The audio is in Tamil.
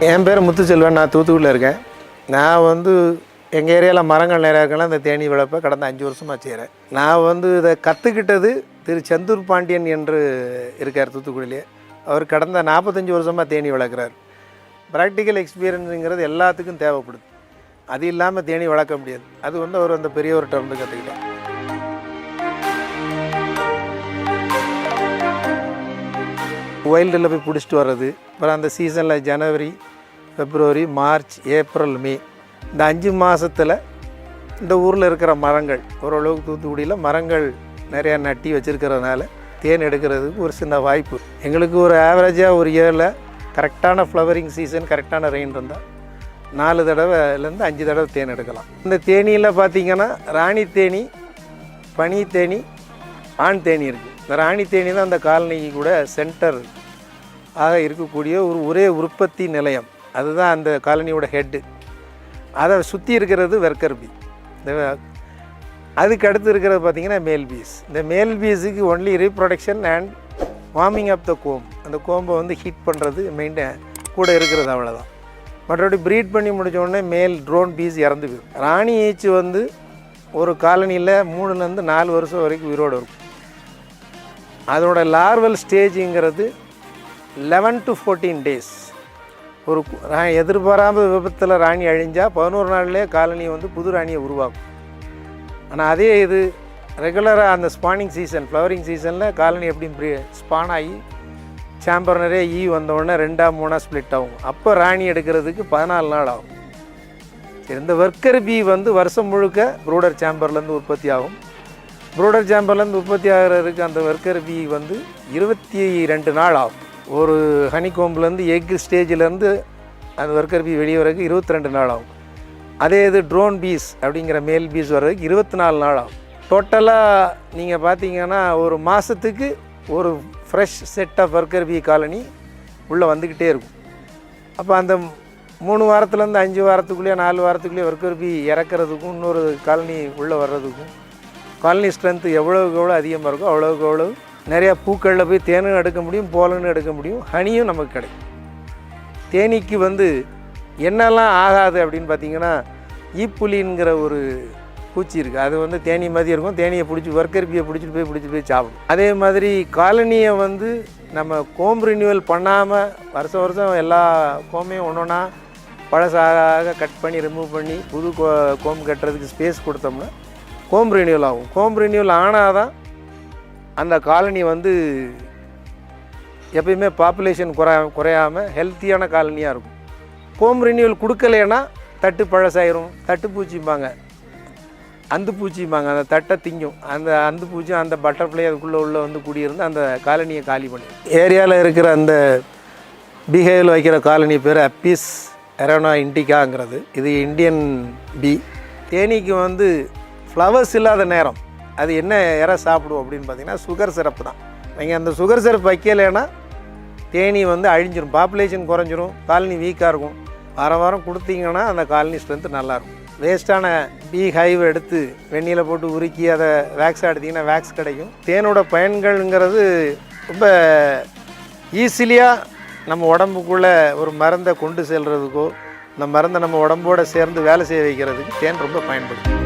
என் பேர் முத்துச்செல்வன். நான் தூத்துக்குடியில் இருக்கேன். நான் எங்கள் ஏரியாவில் மரங்கள் நிறையா இருக்கலாம். இந்த தேனீ வளர்ப்பை கடந்த 5 வருஷமாக செய்கிறேன். நான் இதை கற்றுக்கிட்டது திரு செந்தூர் பாண்டியன் என்று இருக்கார் தூத்துக்குடியிலே. அவர் கடந்த 45 வருஷமாக தேனீ வளர்க்குறார். ப்ராக்டிக்கல் எக்ஸ்பீரியன்ஸுங்கிறது எல்லாத்துக்கும் தேவைப்படுது. அது இல்லாமல் தேனீ வளர்க்க முடியாது. அது அவர் அந்த பெரியவர்கிட்ட கற்றுக்கிட்டார். வைல்டில் போய் பிடிச்சிட்டு வர்றது, அப்புறம் அந்த சீசனில் ஜனவரி, பிப்ரவரி, மார்ச், ஏப்ரல், மே இந்த 5 மாதத்தில் இந்த ஊரில் இருக்கிற மரங்கள் ஓரளவுக்கு தூத்துக்குடியில் மரங்கள் நிறையா நட்டி வச்சுருக்கிறதுனால தேன் எடுக்கிறதுக்கு ஒரு சின்ன வாய்ப்பு. எங்களுக்கு ஒரு ஆவரேஜாக ஒரு இயரில் கரெக்டான ஃப்ளவரிங் சீசன், கரெக்டான ரெயின் இருந்தால் 4 தடவைலேருந்து 5 தடவை தேன் எடுக்கலாம். இந்த தேனியில் பார்த்திங்கன்னா ராணி தேனி, பனி தேனி, ஆண் தேனி இருக்குது. இந்த ராணி தேனி தான் அந்த காலனிக்கு கூட சென்டர் ஆக இருக்கக்கூடிய ஒரே உற்பத்தி நிலையம். அதுதான் அந்த காலனியோட ஹெட்டு. அதை சுற்றி இருக்கிறது வெர்க்கர் பீ. அதுக்கு அடுத்து இருக்கிறது பார்த்திங்கன்னா மேல் பீஸ். இந்த மேல் பீஸுக்கு only reproduction and warming up the comb. அந்த கோம்பை ஹீட் பண்ணுறது மெயின்டைன் கூட இருக்கிறது, அவ்வளோதான். மற்றபடி ப்ரீட் பண்ணி முடித்த உடனே மேல் ட்ரோன் பீஸ் இறந்து போயிடும். ராணி ஈச்சு ஒரு காலனியில் 3லேருந்து 4 வருஷம் வரைக்கும் உயிரோடு இருக்கும். அதோட லார்வல் ஸ்டேஜுங்கிறது 11 to 14 days. ஒரு எதிர்பாராத விபத்தில் ராணி அழிஞ்சால் 11 நாள்லேயே காலனி புது ராணியை உருவாக்கும். ஆனால் அதே இது ரெகுலராக அந்த ஸ்பானிங் சீசன், ஃப்ளவரிங் சீசனில் காலனி எப்படி ஸ்பான் ஆகி சாம்பர் நிறைய வந்தோடனே 2ஆ 3ஆ ஸ்ப்ளிட் ஆகும். அப்போ ராணி எடுக்கிறதுக்கு 14 நாள் ஆகும். சரி, இந்த ஒர்க்கர் பீ வருஷம் முழுக்க ப்ரூடர் சாம்பர்லேருந்து உற்பத்தி ஆகும். ப்ரூடர் சாம்பர்லேருந்து உற்பத்தி ஆகிறதுக்கு அந்த ஒர்க்கர் பீ 22 நாள் ஆகும். ஒரு ஹனி கோம்புலேருந்து எக் ஸ்டேஜிலேருந்து அந்த ஒர்க்கர் பீ வெளியே வரதுக்கு 22 நாள் ஆகும். அதே இது ட்ரோன் பீஸ் அப்படிங்கிற மேல் பீஸ் வர்றதுக்கு 24 நாள் ஆகும். டோட்டலாக நீங்கள் பார்த்தீங்கன்னா ஒரு மாதத்துக்கு ஒரு fresh set of worker bee colony உள்ளே வந்துக்கிட்டே இருக்கும். அப்போ அந்த 3 வாரத்துலேருந்து 5 வாரத்துக்குள்ளேயே 4 வாரத்துக்குள்ளேயே ஒர்க்கர் பீ இறக்கிறதுக்கும் இன்னொரு காலனி உள்ளே வர்றதுக்கும் காலனி ஸ்ட்ரென்த்து எவ்வளோக்கு எவ்வளோ அதிகமாக இருக்கோ அவ்வளோக்கு எவ்வளோ நிறையா பூக்களில் போய் தேனும் எடுக்க முடியும், போலனும் எடுக்க முடியும், ஹனியும் நமக்கு கிடைக்கும். தேனீக்கு என்னெல்லாம் ஆகாது அப்படின்னு பார்த்தீங்கன்னா, ஈப்புலிங்கிற ஒரு பூச்சி இருக்குது. அது தேனி மாதிரி இருக்கும். தேனியை பிடிச்சி ஒர்க்கர் பீயை பிடிச்சிட்டு போய் சாப்பிடும். அதே மாதிரி காலனியை நம்ம கோம் ரினியூவல் பண்ணாமல் வருஷம் எல்லா கோமையும் ஒன்றா பழசாக கட் பண்ணி ரிமூவ் பண்ணி புது கோம் கட்டுறதுக்கு ஸ்பேஸ் கொடுத்தோம்னா கோம் ரினியூவல் ஆகும். கோம் ரினியூவல் ஆனால் தான் அந்த காலனி எப்பயுமே பாப்புலேஷன் குறையாமல் ஹெல்த்தியான காலனியாக இருக்கும். கோம் ரினியூவல் கொடுக்கலைன்னா தட்டு பழசாயிரும். தட்டு பூச்சிம்பாங்க, அந்து பூச்சிம்பாங்க. அந்த தட்டை திங்கும். அந்த அந்து பூச்சி அந்த பட்டர்ஃப்ளை அதுக்குள்ளே குடியிருந்து அந்த காலனியை காலி பண்ணி ஏரியாவில் இருக்கிற அந்த பீஹேவில் வைக்கிற காலனி பேர் அப்பீஸ் எரோனா இண்டிகாங்கிறது. இது இந்தியன் பீ. தேனீக்கு ஃப்ளவர்ஸ் இல்லாத நேரம் அது என்ன இற சாப்பிடுவோம் அப்படின்னு பார்த்தீங்கன்னா சுகர் சிரப்பு தான். நீங்கள் அந்த சுகர் சிரப் வைக்கலைன்னா தேனி அழிஞ்சிரும், பாப்புலேஷன் குறைஞ்சிரும், காலனி வீக்காக இருக்கும். வாரம் கொடுத்தீங்கன்னா அந்த காலனி ஸ்ட்ரென்த்து நல்லாயிருக்கும். வேஸ்ட்டான பீ ஹைவ் எடுத்து வெந்நியில் போட்டு உருக்கி அதை வேக்ஸாக எடுத்திங்கன்னா வேக்ஸ் கிடைக்கும். தேனோட பயன்கள்ங்கிறது ரொம்ப ஈஸிலியாக நம்ம உடம்புக்குள்ளே ஒரு மருந்தை கொண்டு செல்கிறதுக்கோ, இந்த மருந்தை நம்ம உடம்போடு சேர்ந்து வேலை செய்ய வைக்கிறதுக்கு தேன் ரொம்ப பயன்படுது.